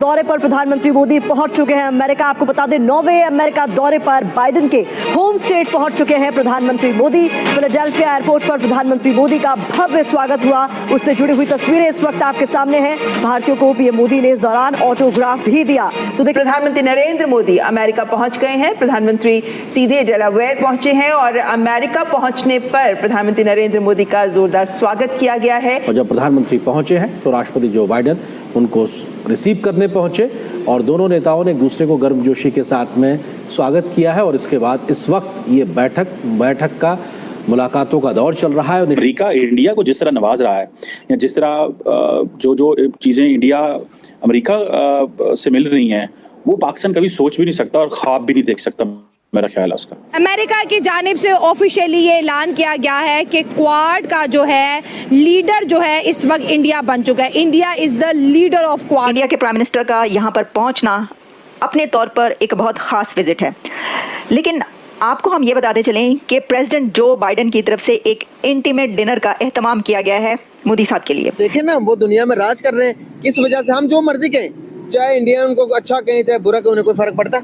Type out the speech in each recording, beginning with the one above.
दौरे पर प्रधानमंत्री मोदी पहुंच चुके हैं अमेरिका। आपको बता दें 9वें अमेरिका दौरे पर बाइडेन के होम स्टेट पहुंच चुके हैं प्रधानमंत्री मोदी। फिलाडेल्फिया एयरपोर्ट पर प्रधानमंत्री मोदी का भव्य स्वागत हुआ, उससे जुड़ी हुई तस्वीरें इस वक्त आपके सामने हैं। भारतीयों को पीएम मोदी ने इस दौरान ऑटोग्राफ भी दिया। तो देखिए, प्रधानमंत्री नरेंद्र मोदी अमेरिका पहुंच गए हैं। प्रधानमंत्री सीधे डेलावेयर पहुंचे हैं और अमेरिका पहुंचने पर प्रधानमंत्री नरेंद्र मोदी का जोरदार स्वागत किया गया है। और जब प्रधानमंत्री पहुंचे हैं तो राष्ट्रपति जो बाइडेन उनको रिसीव करने पहुंचे और दोनों नेताओं ने एक दूसरे को गर्मजोशी के साथ में स्वागत किया है। और इसके बाद इस वक्त ये बैठक का मुलाकातों का दौर चल रहा है। अमेरिका इंडिया को जिस तरह नवाज रहा है या जिस तरह जो चीजें इंडिया अमेरिका से मिल रही हैं वो पाकिस्तान कभी सोच भी नहीं सकता और ख्वाब भी नहीं देख सकता, मेरा ख्याल है उसका। अमेरिका की जानिब से ऑफिशियली ये ऐलान किया गया है कि क्वाड का जो है लीडर जो है इस वक्त इंडिया बन चुका है। India is the leader of quad. India के प्राइम मिनिस्टर का यहाँ पर पहुंचना अपने तौर पर एक बहुत खास विजिट है, लेकिन आपको हम ये बताते चलें कि प्रेसिडेंट जो बाइडेन की तरफ से एक इंटीमेट डिनर का एहतमाम किया गया है मोदी साहब के लिए। देखें ना, वो दुनिया में राज कर रहे हैं, किस वजह से हम जो मर्जी कहें, चाहे इंडिया उनको अच्छा कहें चाहे बुरा कहें, उन्हें कोई फर्क पड़ता?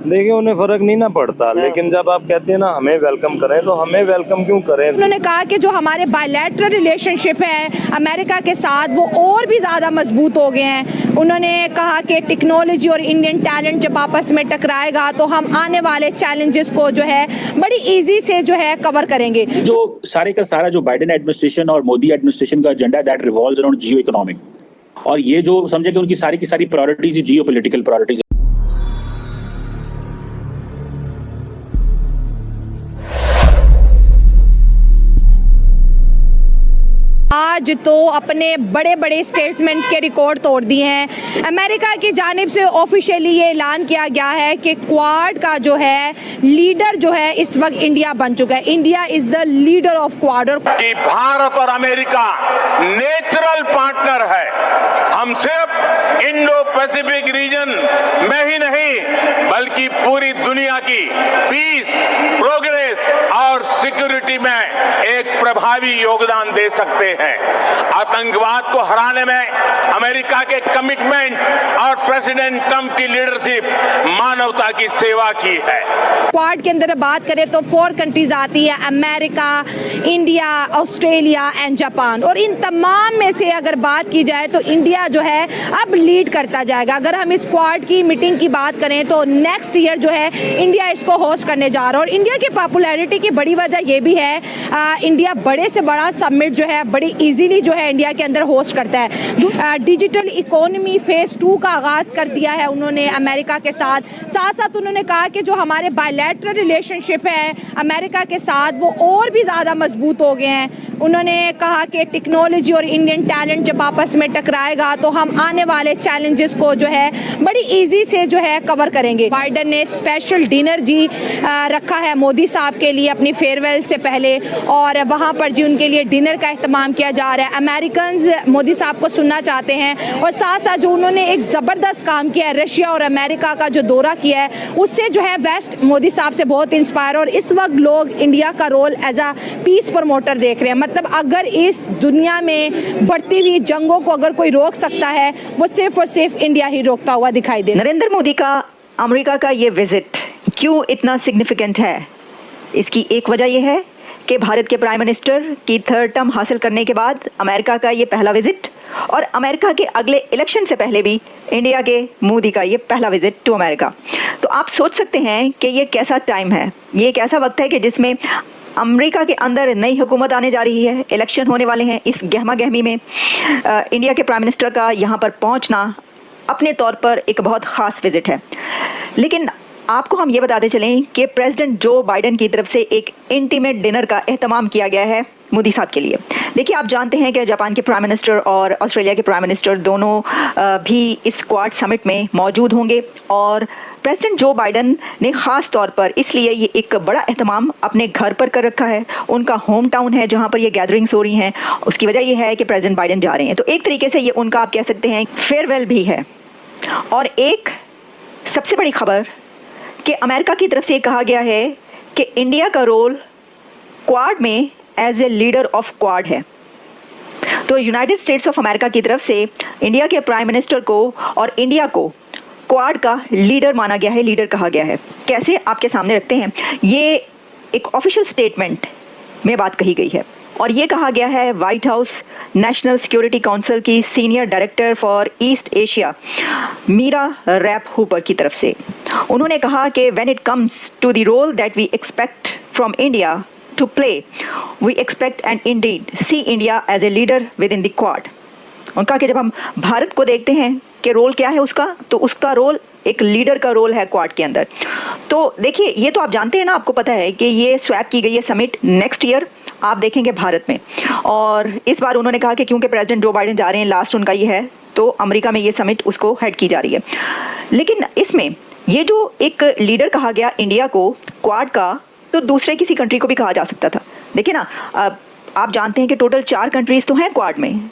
देखिए उन्हें फर्क नहीं ना पड़ता, लेकिन जब आप कहते हैं ना हमें वेलकम करें तो हमें वेलकम क्यों करें। उन्होंने कहा कि जो हमारे बायलैटरल रिलेशनशिप है अमेरिका के साथ वो और भी ज़्यादा मजबूत हो गए हैं। उन्होंने कहा कि टेक्नोलॉजी और इंडियन टैलेंट जब आपस में टकराएगा तो हम आने वाले चैलेंजेस को जो है बड़ी ईजी से जो है कवर करेंगे। जो सारे का सारा जो बाइडेन एडमिनिस्ट्रेशन और मोदी एडमिनिस्ट्रेशन का agenda that revolves around Jio economic, और ये जो समझे कि उनकी सारी की सारी प्रायोरिटीज जियो पॉलिटिकल प्रायोरिटीज। आज तो अपने बड़े बड़े स्टेटमेंट्स के रिकॉर्ड तोड़ दिए हैं। अमेरिका की जानिब से ऑफिशियली ये ऐलान किया गया है कि क्वाड का जो है लीडर जो है इस वक्त इंडिया बन चुका है। India is the leader of quad. और कि भारत और अमेरिका नेचुरल पार्टनर है। हम सिर्फ इंडो पैसिफिक रीजन में ही नहीं बल्कि पूरी दुनिया की पीस, प्रोग्रेस और सिक्योरिटी में एक प्रभावी योगदान दे सकते हैं। आतंकवाद को हराने में अमेरिका के कमिटमेंट और प्रेसिडेंट ट्रंप की लीडरशिप मानवता की सेवा की है। क्वाड के अंदर बात करें तो 4 कंट्रीज आती है, America, India, Australia and Japan. और इन तमाम में से अगर बात की जाए तो इंडिया जो है अब लीड करता जाएगा। अगर हम इस क्वाड की मीटिंग की बात करें तो नेक्स्ट ईयर जो है इंडिया इसको होस्ट करने जा रहा है। और इंडिया की पॉपुलैरिटी की बड़ी वजह ये भी है, इंडिया बड़े से बड़ा समिट जो है बड़ी इजीली जो है इंडिया के अंदर होस्ट करता है। डिजिटल इकोनॉमी फेज 2 का आगाज कर दिया है उन्होंने अमेरिका के साथ। साथ साथ उन्होंने कहा कि जो हमारे बायलैटरल रिलेशनशिप है अमेरिका के साथ वो और भी ज़्यादा मजबूत हो गए हैं। उन्होंने कहा कि टेक्नोलॉजी और इंडियन टैलेंट जब आपस में टकराएगा तो हम आने वाले चैलेंजेस को जो है बड़ी इजी से जो है कवर करेंगे। बाइडेन ने स्पेशल डिनर जी रखा है मोदी साहब के लिए अपनी फेयरवेल से पहले, और वहाँ पर जी उनके लिए डिनर का एहतमाम किया जा रहा है। अमेरिकन्स मोदी साहब को सुनना चाहते हैं। और साथ साथ जो उन्होंने एक ज़बरदस्त काम किया है, रशिया और अमेरिका का जो दौरा किया है उससे जो है वेस्ट मोदी साहब से बहुत इंस्पायर। और इस वक्त लोग इंडिया का role as a peace promoter देख रहे हैं। मतलब अगर इस दुनिया में बढ़ती हुई जंगों को अगर कोई रोक सकता है वो सिर्फ और सिर्फ इंडिया ही रोकता हुआ दिखाई दे। नरेंद्र मोदी का अमेरिका का ये विजिट क्यों इतना सिग्निफिकेंट है? इसकी एक वजह यह है कि भारत के प्राइम मिनिस्टर की 3rd टर्म हासिल करने के बाद अमेरिका का ये पहला विजिट, और अमेरिका के अगले इलेक्शन से पहले भी इंडिया के मोदी का ये पहला विजिट टू अमेरिका। तो आप सोच सकते हैं कि ये कैसा टाइम है, ये एक ऐसा वक्त है कि जिसमें अमेरिका के अंदर नई हुकूमत आने जा रही है, इलेक्शन होने वाले हैं। इस गहमा गहमी में इंडिया के प्राइम मिनिस्टर का यहाँ पर पहुँचना अपने तौर पर एक बहुत ख़ास विजिट है, लेकिन आपको हम ये बताते चलें कि प्रेसिडेंट जो बाइडेन की तरफ से एक इंटीमेट डिनर का एहतमाम किया गया है मोदी साहब के लिए। देखिए, आप जानते हैं कि जापान के प्राइम मिनिस्टर और ऑस्ट्रेलिया के प्राइम मिनिस्टर दोनों भी इस क्वाड समिट में मौजूद होंगे। और प्रेसिडेंट जो बाइडेन ने ख़ास तौर पर इसलिए ये एक बड़ा एहतमाम अपने घर पर कर रखा है। उनका होम टाउन है जहाँ पर ये गैदरिंग्स हो रही हैं। उसकी वजह ये है कि प्रेसिडेंट बाइडेन जा रहे हैं, तो एक तरीके से ये उनका आप कह सकते हैं फेयरवेल भी है। और एक सबसे बड़ी खबर कि अमेरिका की तरफ से कहा गया है कि इंडिया का रोल क्वाड में as a leader of Quad है। तो यूनाइटेड स्टेट्स ऑफ अमेरिका की तरफ से इंडिया के प्राइम मिनिस्टर को और इंडिया को क्वाड का लीडर माना गया है, लीडर कहा गया है। कैसे, आपके सामने रखते हैं। ये एक ऑफिशियल स्टेटमेंट में बात कही गई है और ये कहा गया है White House National Security Council की senior director for East Asia Mira Rapp Hooper की तरफ से। उन्होंने कहा कि when it comes to the role that we expect from India to play, we expect and indeed see India as a leader within the Quad. उनका कि जब हम भारत को देखते हैं कि रोल क्या है उसका, तो उसका रोल एक लीडर का रोल है क्वाड के अंदर। तो देखिए, ये तो आप जानते हैं ना, आपको पता है कि ये स्वैप की गई है समिट नेक्स्ट ईयर आप देखेंगे भारत में। और इस बार उन्होंने कहा कि क्योंकि प्रेसिडेंट जो बाइडेन जा रहे हैं, लास्ट उनका ये है, तो अमेरिका में ये समिट उसको हेड की जा रही है। लेकिन इसमें ये जो एक लीडर कहा गया इंडिया को क्वाड का, तो दूसरे किसी कंट्री को भी कहा जा सकता था। देखिए ना, आप जानते हैं कि टोटल 4 कंट्रीज तो हैं क्वाड में,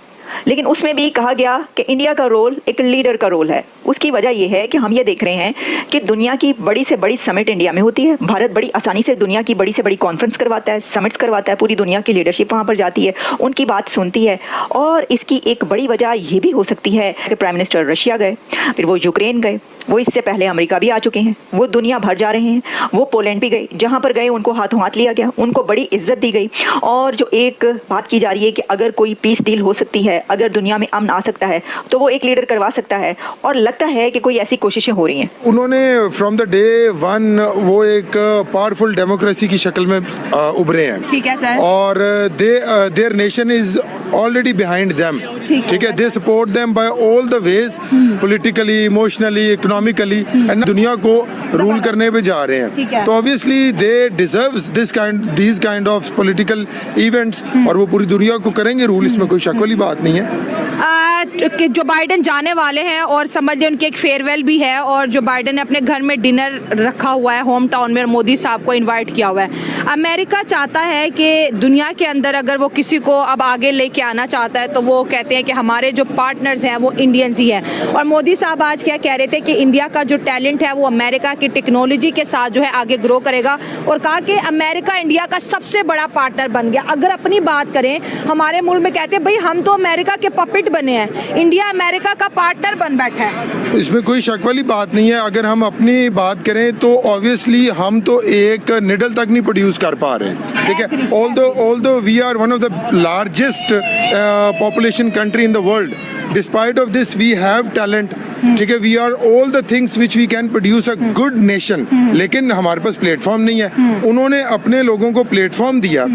लेकिन उसमें भी कहा गया कि इंडिया का रोल एक लीडर का रोल है। उसकी वजह यह है कि हम ये देख रहे हैं कि दुनिया की बड़ी से बड़ी समिट इंडिया में होती है। भारत बड़ी आसानी से दुनिया की बड़ी से बड़ी कॉन्फ्रेंस करवाता है, समिट्स करवाता है, पूरी दुनिया की लीडरशिप वहाँ पर जाती है, उनकी बात सुनती है। और इसकी एक बड़ी वजह ये भी हो सकती है कि प्राइम मिनिस्टर रशिया गए, फिर वो यूक्रेन गए, वो इससे पहले अमेरिका भी आ चुके हैं, वो दुनिया भर जा रहे हैं, वो पोलैंड भी गए, जहाँ पर गए उनको हाथों हाथ लिया गया, उनको बड़ी इज्जत दी गई। और जो एक बात की जा रही है कि अगर कोई पीस डील हो सकती है, अगर दुनिया में अमन आ सकता है, तो वो एक लीडर करवा सकता है। और लगता है कि कोई ऐसी कोशिशें हो रही हैं। उन्होंने फ्रॉम द डे वन वो एक पावरफुल डेमोक्रेसी की शक्ल में उभरे हैं। ठीक है सर। और their nation is already behind them. ठीक है, they support them by all the ways, politically, emotionally, economically, and दुनिया को रूल करने पे जा रहे हैं। तो obviously they deserves these kind of political events, और वो पूरी दुनिया को करेंगे रूल, इसमें कोई शक वाली बात नहीं है। कि जो बाइडेन जाने वाले हैं और समझ लें उनकी एक फेयरवेल भी है, और जो बाइडेन ने अपने घर में डिनर रखा हुआ है होम टाउन में और मोदी साहब को इनवाइट किया हुआ है। अमेरिका चाहता है कि दुनिया के अंदर अगर वो किसी को अब आगे लेके आना चाहता है, तो वो कहते हैं कि हमारे जो पार्टनर्स हैं वो इंडियंस ही हैं। और मोदी साहब आज क्या कह रहे थे कि इंडिया का जो टैलेंट है वो अमेरिका की टेक्नोलॉजी के साथ जो है आगे ग्रो करेगा, और कहा कि अमेरिका इंडिया का सबसे बड़ा पार्टनर बन गया। अगर अपनी बात करें, हमारे मुल्क में कहते हैं भाई हम तो अमेरिका के पपेट बने हैं, इंडिया अमेरिका का पार्टनर बन बैठा है। इसमें कोई शक वाली बात नहीं है। अगर हम अपनी बात करें तो ऑब्वियसली हम तो एक निडल तक नहीं प्रोड्यूस कर पा रहे हैं। ठीक है, although we are one of the largest population country in the world, despite of this we have talent. ठीक है, we are all the things which we can produce a good nation, लेकिन हमारे पास प्लेटफॉर्म नहीं है। उन्होंने अपने लोगों को प्लेटफॉर्म दिया।